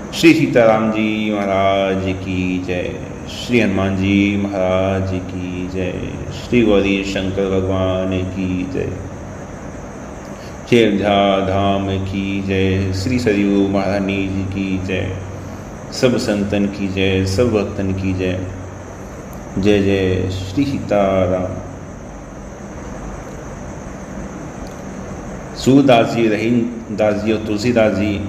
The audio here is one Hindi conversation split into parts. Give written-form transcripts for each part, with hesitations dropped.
श्री सीताराम जी महाराज की जय। श्री हनुमान जी महाराज की जय। श्री गौरी शंकर भगवान की जय। श्री अयोध्या धाम की जय। श्री सरयू महारानी जी की जय। सब संतन की जय, सब भक्तन की जय। जय जय श्री सीताराम। सूरदास जी, रहीम दास जी और तुलसीदास जी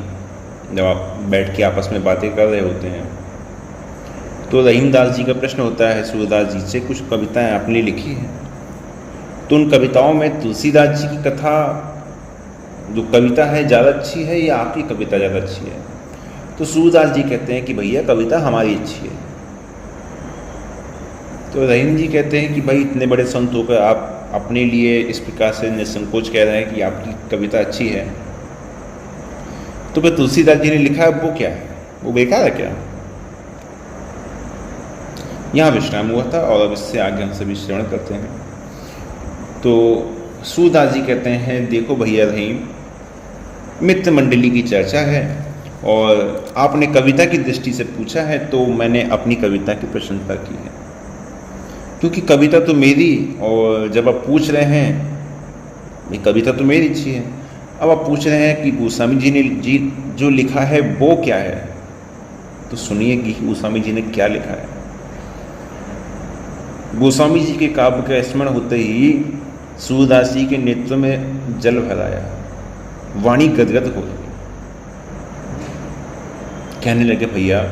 जब आप बैठ के आपस में बातें कर रहे होते हैं तो रहीमदास जी का प्रश्न होता है सूरदास जी से, कुछ कविताएं आपने लिखी हैं, तो उन कविताओं में तुलसीदास जी की कथा जो कविता है ज़्यादा अच्छी है या आपकी कविता ज़्यादा अच्छी है? तो सूरदास जी कहते हैं कि भैया कविता हमारी अच्छी है। तो रहीम जी कहते हैं कि भाई इतने बड़े संत होकर आप अपने लिए इस प्रकार से निसंकोच कह रहे हैं कि आपकी कविता अच्छी है, तो फिर तुलसीदास जी ने लिखा है वो क्या है? वो बेकार है क्या? यहाँ विश्राम हुआ था और अब इससे आगे हम सभी श्रवण करते हैं। तो सूरदास जी कहते हैं, देखो भैया रहीम, मित्र मंडली की चर्चा है और आपने कविता की दृष्टि से पूछा है तो मैंने अपनी कविता की प्रशंसा की है, क्योंकि कविता तो मेरी, और जब आप पूछ रहे हैं ये कविता तो मेरी अच्छी है, अब आप पूछ रहे हैं कि गोस्वामी जी ने जो लिखा है वो क्या है, तो सुनिए कि गोस्वामी जी ने क्या लिखा है। गोस्वामी जी के काव्य का स्मरण होते ही सूरदास जी के नेत्र में जल भर आया, वाणी गदगद हो गई। कहने लगे, भैया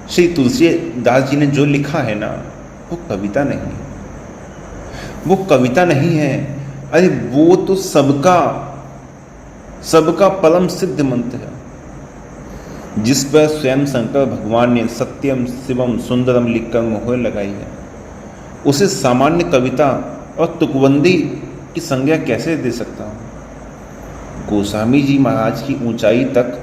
श्री तुलसीदास जी ने जो लिखा है ना वो कविता नहीं, वो कविता नहीं है। अरे वो तो सबका परम सिद्ध मंत्र है, जिस पर स्वयं शंकर भगवान ने सत्यम शिवम सुंदरम लिखकर मोहर लगाई है। उसे सामान्य कविता और तुकबंदी की संज्ञा कैसे दे सकता हूँ? गोस्वामी जी महाराज की ऊंचाई तक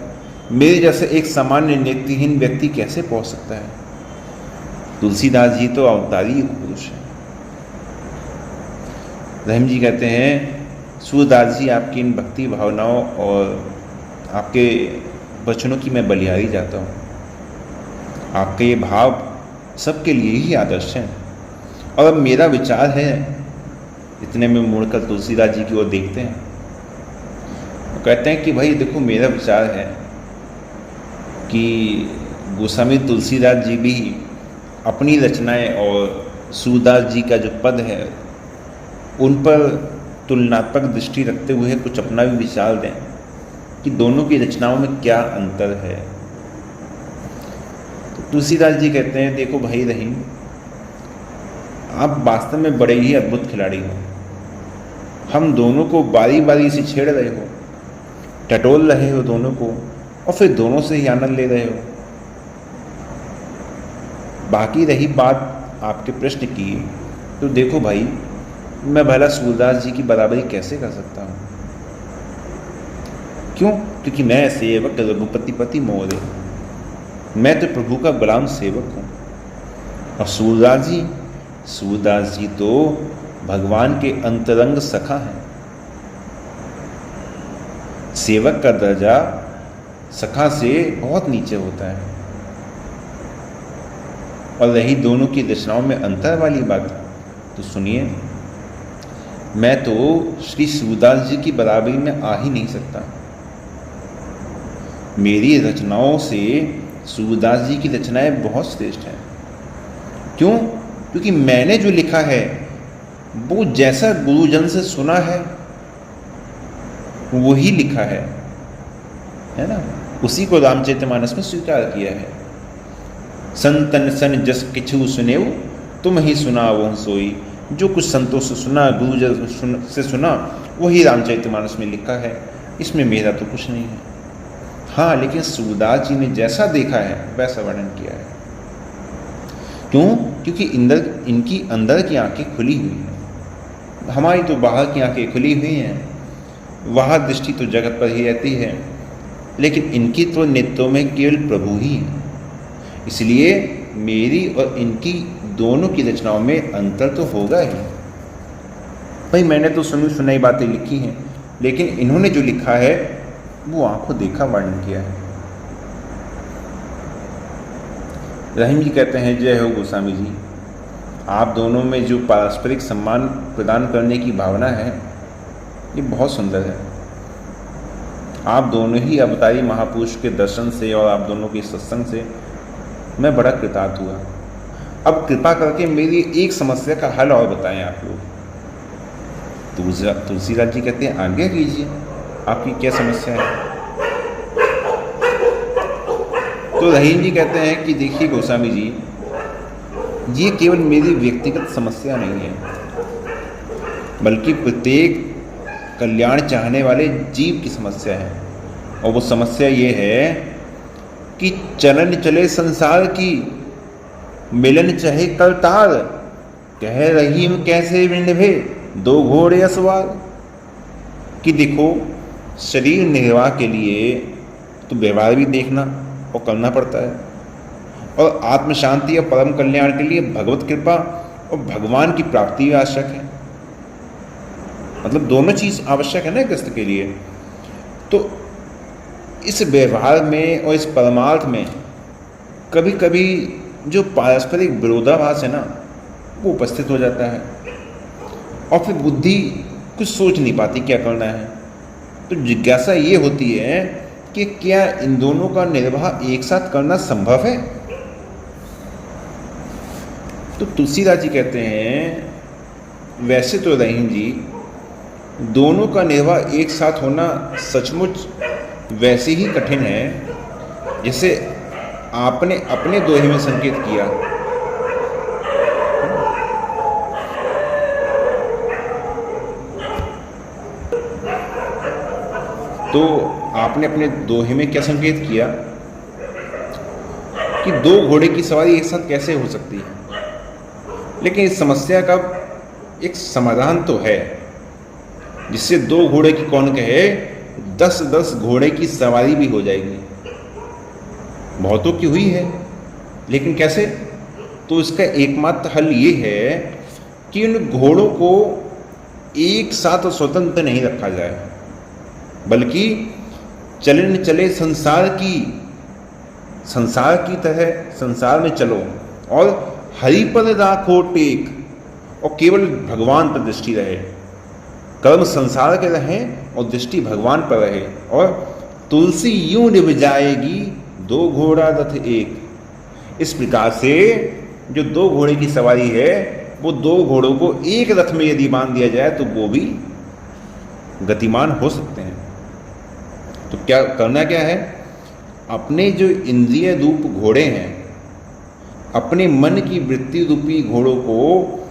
मेरे जैसे एक सामान्य नेत्रहीन व्यक्ति कैसे पहुंच सकता है? तुलसीदास जी तो अवतारी पुरुष है। रहीम जी कहते हैं, सूरदास जी आपकी इन भक्ति भावनाओं और आपके वचनों की मैं बलिहारी जाता हूँ। आपके ये भाव सबके लिए ही आदर्श हैं। और अब मेरा विचार है, इतने में मुड़कर तुलसीदास जी की ओर देखते हैं, वो कहते हैं कि भाई देखो, मेरा विचार है कि गोस्वामी तुलसीदास जी भी अपनी रचनाएं और सूरदास जी का जो पद है उन पर तुलनात्मक दृष्टि रखते हुए कुछ अपना भी विचार दें कि दोनों की रचनाओं में क्या अंतर है। तो तुलसीदास जी कहते हैं, देखो भाई रहीम, आप वास्तव में बड़े ही अद्भुत खिलाड़ी हो। हम दोनों को बारी बारी से छेड़ रहे हो, टटोल रहे हो दोनों को, और फिर दोनों से ही आनंद ले रहे हो। बाकी रही बात आपके प्रश्न की, तो देखो भाई, मैं भला सूरदास जी की बराबरी कैसे कर सकता हूँ? क्यों? क्योंकि मैं सेवक रघुपति पति मोरे, मैं तो प्रभु का गुलाम सेवक हूँ। और सूरदास जी तो भगवान के अंतरंग सखा हैं। सेवक का दर्जा सखा से बहुत नीचे होता है। और रही दोनों की रचनाओं में अंतर वाली बात, तो सुनिए, मैं तो श्री सूरदास जी की बराबरी में आ ही नहीं सकता। मेरी रचनाओं से सूरदास जी की रचनाएं बहुत श्रेष्ठ हैं। क्यों? क्योंकि मैंने जो लिखा है वो जैसा गुरुजन से सुना है वही लिखा है ना? उसी को रामचरितमानस में स्वीकार किया है। संतन सन जस किछु सुनेऊ, तुम ही सुना वो सोई। जो कुछ संतों से सुना, गुरुजन से सुना, वही रामचरितमानस में लिखा है। इसमें मेरा तो कुछ नहीं है। हाँ, लेकिन सूरदास जी ने जैसा देखा है वैसा वर्णन किया है। क्यों? क्योंकि इनकी अंदर की आंखें खुली हुई हैं, हमारी तो बाहर की आंखें खुली हुई हैं। वह दृष्टि तो जगत पर ही रहती है, लेकिन इनकी तो नेत्रों में केवल प्रभु ही है। इसलिए मेरी और इनकी दोनों की रचनाओं में अंतर तो होगा ही। भाई मैंने तो सुनाई बातें लिखी हैं, लेकिन इन्होंने जो लिखा है वो आंखों देखा वर्णन किया है। रहीम जी कहते हैं, जय हो गोस्वामी जी, आप दोनों में जो पारस्परिक सम्मान प्रदान करने की भावना है ये बहुत सुंदर है। आप दोनों ही अवतारी महापुरुष के दर्शन से और आप दोनों के सत्संग से मैं बड़ा कृतार्थ हुआ। अब कृपा करके मेरी एक समस्या का हल और बताएं आप लोग। तुलसीदास जी कहते हैं, आज्ञा कीजिए, आपकी क्या समस्या है। तो रहीम जी कहते हैं कि देखिए गोस्वामी जी, ये केवल मेरी व्यक्तिगत समस्या नहीं है, बल्कि प्रत्येक कल्याण चाहने वाले जीव की समस्या है। और वो समस्या ये है कि चलन चले संसार की, मिलन चाहे करतार, कह रहीम कैसे विंडभे दो घोड़े असवार। कि देखो, शरीर निर्वाह के लिए तो व्यवहार भी देखना और करना पड़ता है, और आत्म शांति और परम कल्याण के लिए भगवत कृपा और भगवान की प्राप्ति आवश्यक है। मतलब दोनों चीज़ आवश्यक है ना गृहस्थ के लिए। तो इस व्यवहार में और इस परमार्थ में कभी कभी जो पारस्परिक विरोधाभास है ना, वो उपस्थित हो जाता है, और फिर बुद्धि कुछ सोच नहीं पाती क्या करना है। तो जिज्ञासा ये होती है कि क्या इन दोनों का निर्वाह एक साथ करना संभव है। तो तुलसीदास जी कहते हैं, वैसे तो रहीम जी, दोनों का निर्वाह एक साथ होना सचमुच वैसे ही कठिन है जैसे आपने अपने दोहे में संकेत किया। तो आपने अपने दोहे में क्या संकेत किया कि दो घोड़े की सवारी एक साथ कैसे हो सकती है। लेकिन इस समस्या का एक समाधान तो है, जिससे दो घोड़े की कौन कहे 10-10 घोड़े की सवारी भी हो जाएगी। बहुतों की हुई है, लेकिन कैसे। तो इसका एकमात्र हल ये है कि उन घोड़ों को एक साथ स्वतंत्र नहीं रखा जाए, बल्कि चलन चले संसार की तरह संसार में चलो, और हरि पर राखो टेक, और केवल भगवान पर दृष्टि रहे। कर्म संसार के रहें और दृष्टि भगवान पर रहे। और तुलसी यूं निभ जाएगी दो घोड़ा रथ एक। इस प्रकार से जो दो घोड़े की सवारी है, वो दो घोड़ों को एक रथ में यदि बांध दिया जाए तो वो भी गतिमान हो सकते हैं। तो क्या करना क्या है, अपने जो इंद्रिय रूप घोड़े हैं, अपने मन की वृत्ति रूपी घोड़ों को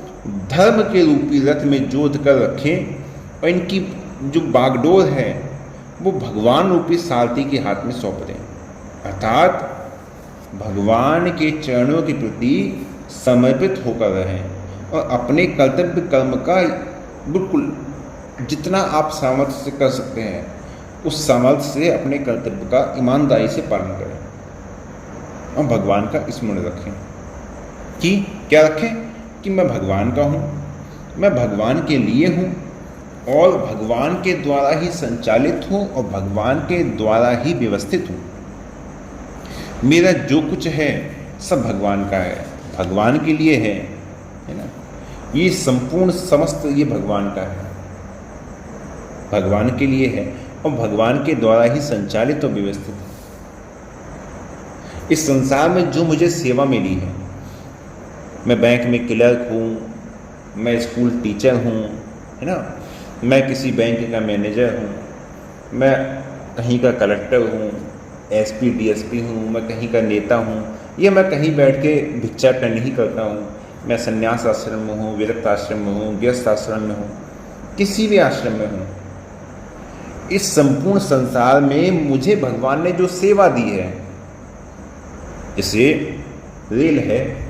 धर्म के रूपी रथ में जोत कर रखें, और इनकी जो बागडोर है वो भगवान रूपी सारथी के हाथ में सौंप दें। अर्थात भगवान के चरणों के प्रति समर्पित होकर रहें, और अपने कर्तव्य कर्म का बिल्कुल जितना आप सामर्थ्य से कर सकते हैं, उस सामर्थ्य से अपने कर्तव्य का ईमानदारी से पालन करें, और भगवान का स्मरण रखें। कि क्या रखें कि मैं भगवान का हूँ, मैं भगवान के लिए हूँ, और भगवान के द्वारा ही संचालित हूँ, और भगवान के द्वारा ही व्यवस्थित हूँ। मेरा जो कुछ है सब भगवान का है, भगवान के लिए है ना। ये संपूर्ण समस्त ये भगवान का है, भगवान के लिए है, और भगवान के द्वारा ही संचालित और व्यवस्थित है। इस संसार में जो मुझे सेवा मिली है, मैं बैंक में क्लर्क हूँ, मैं स्कूल टीचर हूँ, है ना, मैं किसी बैंक का मैनेजर हूँ, मैं कहीं का कलेक्टर हूँ, एसपी डीएसपी हूँ, मैं कहीं का नेता हूँ, या मैं कहीं बैठ के भिक्षाटन ही करता हूँ, मैं संन्यास आश्रम में हूँ, विरक्त आश्रम में हूँ, गृहस्थ आश्रम में हूँ, किसी भी आश्रम में हूँ, इस संपूर्ण संसार में मुझे भगवान ने जो सेवा दी है, जैसे रेल है,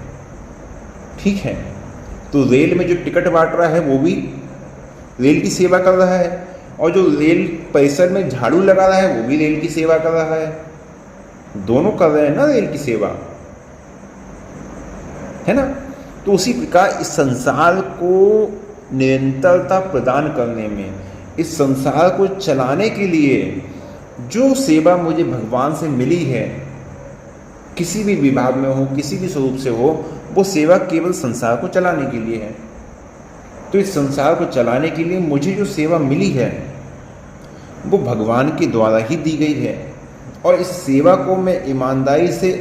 ठीक है, तो रेल में जो टिकट बांट रहा है वो भी रेल की सेवा कर रहा है, और जो रेल परिसर में झाड़ू लगा रहा है वो भी रेल की सेवा कर रहा है। दोनों कर रहे हैं ना रेल की सेवा, है ना। तो उसी प्रकार इस संसार को निरंतरता प्रदान करने में, इस संसार को चलाने के लिए जो सेवा मुझे भगवान से मिली है, किसी भी विभाग में हो, किसी भी स्वरूप से हो, वो सेवा केवल संसार को चलाने के लिए है। तो इस संसार को चलाने के लिए मुझे जो सेवा मिली है वो भगवान के द्वारा ही दी गई है, और इस सेवा को मैं ईमानदारी से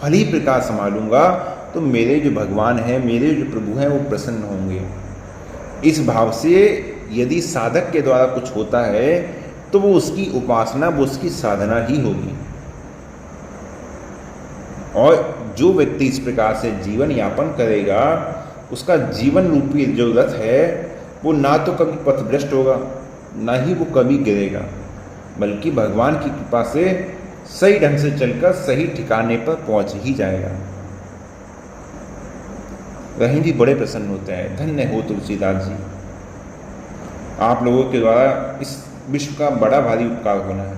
भली प्रकार संभालूंगा तो मेरे जो भगवान हैं, मेरे जो प्रभु हैं, वो प्रसन्न होंगे। इस भाव से यदि साधक के द्वारा कुछ होता है तो वो उसकी उपासना, वो उसकी साधना ही होगी। और जो व्यक्ति इस प्रकार से जीवन यापन करेगा, उसका जीवन रूपी जो रथ है वो ना तो कभी पथभ्रष्ट होगा, ना ही वो कभी गिरेगा, बल्कि भगवान की कृपा से सही ढंग से चलकर सही ठिकाने पर पहुंच ही जाएगा। रहीम जी बड़े प्रसन्न होते हैं। धन्य हो तुलसीदास जी, आप लोगों के द्वारा इस विश्व का बड़ा भारी उपकार होना है।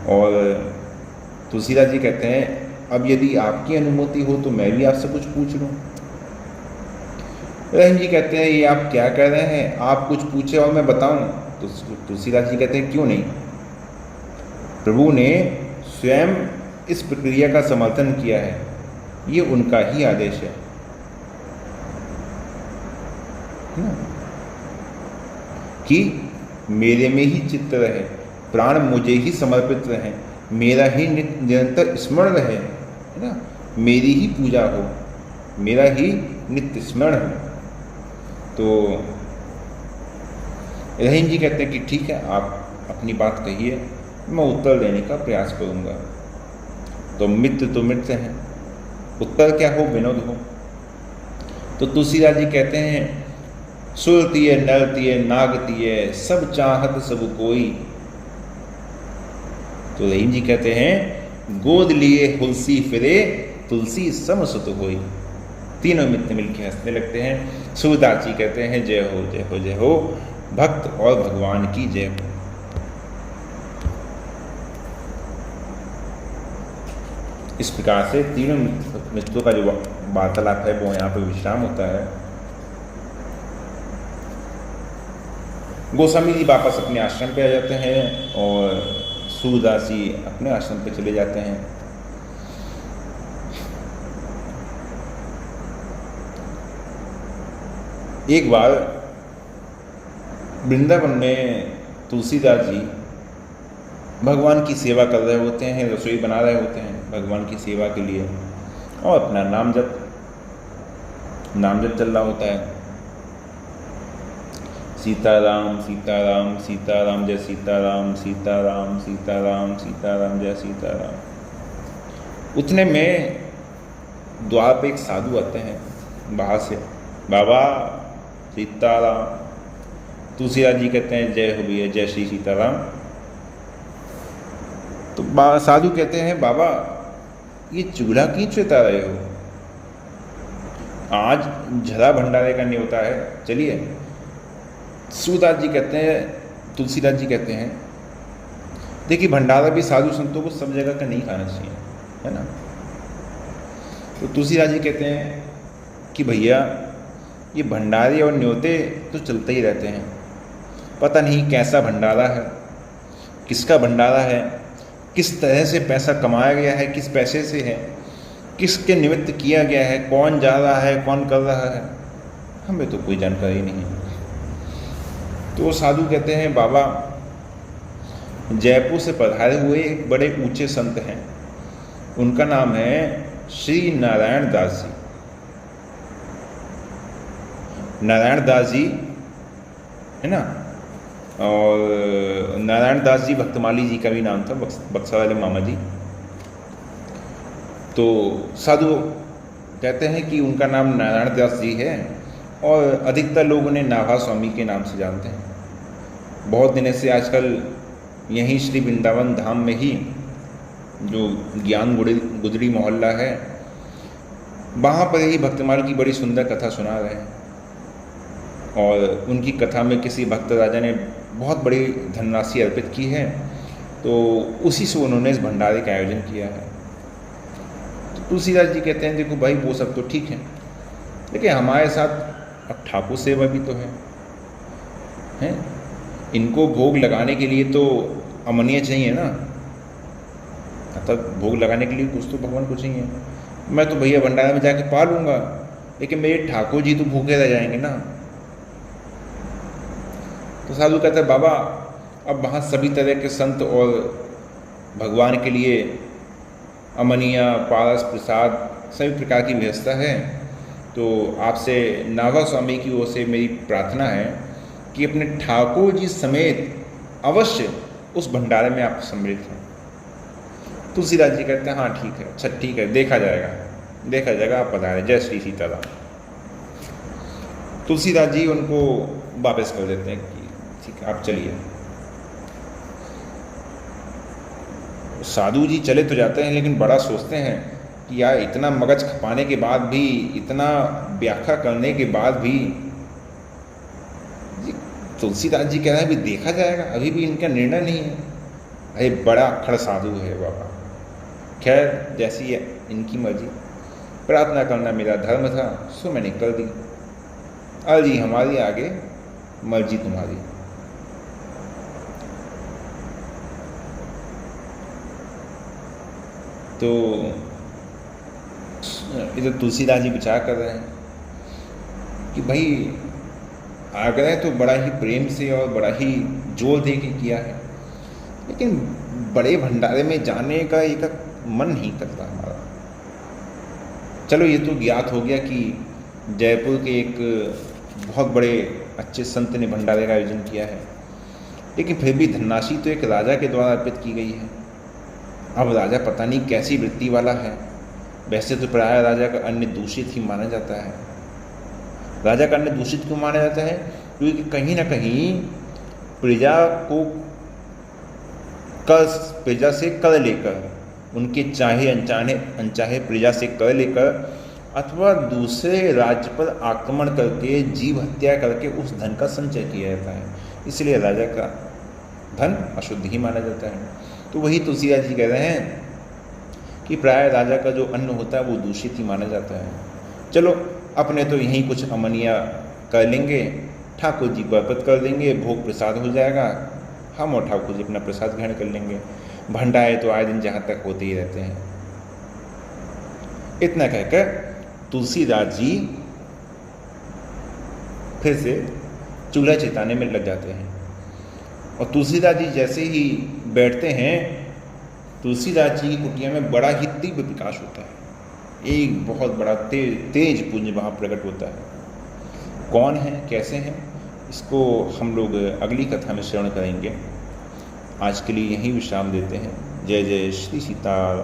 और तुलसीदास जी कहते हैं, अब यदि आपकी अनुमति हो तो मैं भी आपसे कुछ पूछ लूँ। रहीम जी कहते हैं, ये आप क्या कह रहे हैं, आप कुछ पूछे और मैं बताऊं? तो तुलसीदास जी कहते हैं, क्यों नहीं। प्रभु ने स्वयं इस प्रक्रिया का समर्थन किया है, ये उनका ही आदेश है ना? कि मेरे में ही चित्त रहे, प्राण मुझे ही समर्पित रहे, मेरा ही निरंतर स्मरण रहे, है ना? मेरी ही पूजा हो, मेरा ही नित्य स्मरण हो। तो रहीम जी कहते हैं कि ठीक है, आप अपनी बात कहिए, मैं उत्तर देने का प्रयास करूंगा। तो मित्र हैं, उत्तर क्या हो, विनोद हो। तो तुलसीदास जी कहते हैं, सुरतीय नरतीय नागतीय सब चाहत सब कोई। तो रहीम जी कहते हैं, गोद लिए तुलसी फिरे तुलसी समसुत होई। तीनों मित्र मिलकर हंसने लगते हैं। सूरदास जी कहते हैं, जय हो जय हो जय हो, भक्त और भगवान की जय हो। इस प्रकार से तीनों मित्रों का जो वार्तालाप है वो यहाँ पर विश्राम होता है। गोस्वामी जी वापस अपने आश्रम पे आ जाते हैं और सूरदास जी अपने आश्रम पे चले जाते हैं। एक बार वृंदावन में तुलसीदास जी भगवान की सेवा कर रहे होते हैं, रसोई बना रहे होते हैं भगवान की सेवा के लिए, और अपना नाम जप चल रहा होता है। सीताराम सीताराम सीताराम जय सीताराम, सीताराम सीताराम सीताराम जय सीताराम। उतने में द्वार पे एक साधु आते हैं बाहर से, बाबा सीताराम। तुलसीदास जी कहते हैं, जय हो भैया, जय श्री सीताराम। तो साधु कहते हैं, बाबा ये चूल्हा क्यों चुता रहे हो, आज झला भंडारे का न्योता है, चलिए। सूरदास जी कहते हैं, तुलसीदास जी कहते हैं, देखिए भंडारा भी साधु संतों को सब जगह का नहीं खाना चाहिए, है ना। तो तुलसीदास जी कहते हैं कि भैया ये भंडारे और न्योते तो चलते ही रहते हैं, पता नहीं कैसा भंडारा है, किसका भंडारा है, किस तरह से पैसा कमाया गया है, किस पैसे से है, किसके निमित्त किया गया है, कौन जा रहा है, कौन कर रहा है, हमें तो कोई जानकारी नहीं है। तो साधु कहते हैं, बाबा जयपुर से पधारे हुए एक बड़े ऊंचे संत हैं, उनका नाम है श्री नारायण दास जी। नारायण दास जी है ना, और नारायण दास जी भक्तमाली जी का भी नाम था, बक्सा वाले मामा जी। तो साधु कहते हैं कि उनका नाम नारायण दास जी है, और अधिकतर लोग उन्हें नाभा स्वामी के नाम से जानते हैं। बहुत दिनों से आजकल यहीं श्री वृंदावन धाम में ही जो ज्ञान गुदड़ी मोहल्ला है, वहाँ पर ही भक्तमाल की बड़ी सुंदर कथा सुना रहे हैं, और उनकी कथा में किसी भक्त राजा ने बहुत बड़ी धनराशि अर्पित की है, तो उसी से उन्होंने इस भंडारे का आयोजन किया है। तो तुलसीदास जी कहते हैं, देखो भाई वो सब तो ठीक है, लेकिन हमारे साथ अब ठाकुर सेवा भी तो है, इनको भोग लगाने के लिए तो अमनिया चाहिए ना। तक भोग लगाने के लिए कुछ तो भगवान को चाहिए। मैं तो भैया भंडारा में जाके पा लूँगा, लेकिन मेरे ठाकुर जी तो भूखे रह जाएंगे ना। तो साधु कहता है बाबा अब वहाँ सभी तरह के संत और भगवान के लिए अमनिया, पारस, प्रसाद सभी प्रकार की व्यवस्था है। तो आपसे नाभा स्वामी की ओर से मेरी प्रार्थना है कि अपने ठाकुर जी समेत अवश्य उस भंडारे में आप सम्मिलित हों। तुलसीदास जी कहते हैं हाँ ठीक है, अच्छा ठीक है, देखा जाएगा, आप पधारें, जय श्री सीताराम। तुलसीदास जी उनको वापस कर देते हैं कि ठीक है आप चलिए। साधु जी चले तो जाते हैं, लेकिन बड़ा सोचते हैं कि यार इतना मगज खपाने के बाद भी, इतना व्याख्या करने के बाद भी तुलसीदास जी कह रहे हैं अभी देखा जाएगा, अभी भी इनका निर्णय नहीं है। अरे बड़ा अक्खड़ साधु है बाबा। खैर जैसी है इनकी मर्जी, प्रार्थना करना मेरा धर्म था, सो मैंने कर दी। अर्जी हमारी आगे, मर्जी तुम्हारी। तो इधर तुलसीदास जी विचार कर रहे हैं कि भाई आग्रह तो बड़ा ही प्रेम से और बड़ा ही जोर दे के किया है, लेकिन बड़े भंडारे में जाने का एक मन नहीं करता हमारा। चलो ये तो ज्ञात हो गया कि जयपुर के एक बहुत बड़े अच्छे संत ने भंडारे का आयोजन किया है, लेकिन फिर भी धनराशि तो एक राजा के द्वारा अर्पित की गई है। अब राजा पता नहीं कैसी वृत्ति वाला है। वैसे तो प्राय राजा का अन्न दूषित ही माना जाता है। राजा का अन्न दूषित क्यों माना जाता है? क्योंकि कहीं ना कहीं प्रजा को प्रजा से कर लेकर, उनके चाहे अनचाहे प्रजा से कर लेकर, अथवा दूसरे राज्य पर आक्रमण करके, जीव हत्या करके उस धन का संचय किया जाता है। इसलिए राजा का धन अशुद्ध ही माना जाता है। तो वही तुलसीदास जी कह रहे हैं कि प्राय राजा का जो अन्न होता है वो दूषित ही माना जाता है। चलो अपने तो यहीं कुछ अमनिया कर लेंगे, ठाकुर जी को अर्पित कर देंगे, भोग प्रसाद हो जाएगा, हम और ठाकुर जी अपना प्रसाद ग्रहण कर लेंगे। भंडारे तो आए दिन जहाँ तक होते ही रहते हैं। इतना कहकर तुलसीदास जी फिर से चूल्हा चिताने में लग जाते हैं। और तुलसीदास जी जैसे ही बैठते हैं, तुलसीदास जी की कुटिया में बड़ा ही तीव्र प्रकाश होता है। एक बहुत बड़ा तेज पुंज वहाँ प्रकट होता है। कौन है, कैसे हैं, इसको हम लोग अगली कथा में श्रवण करेंगे। आज के लिए यहीं विश्राम देते हैं। जय जय श्री सीताराम।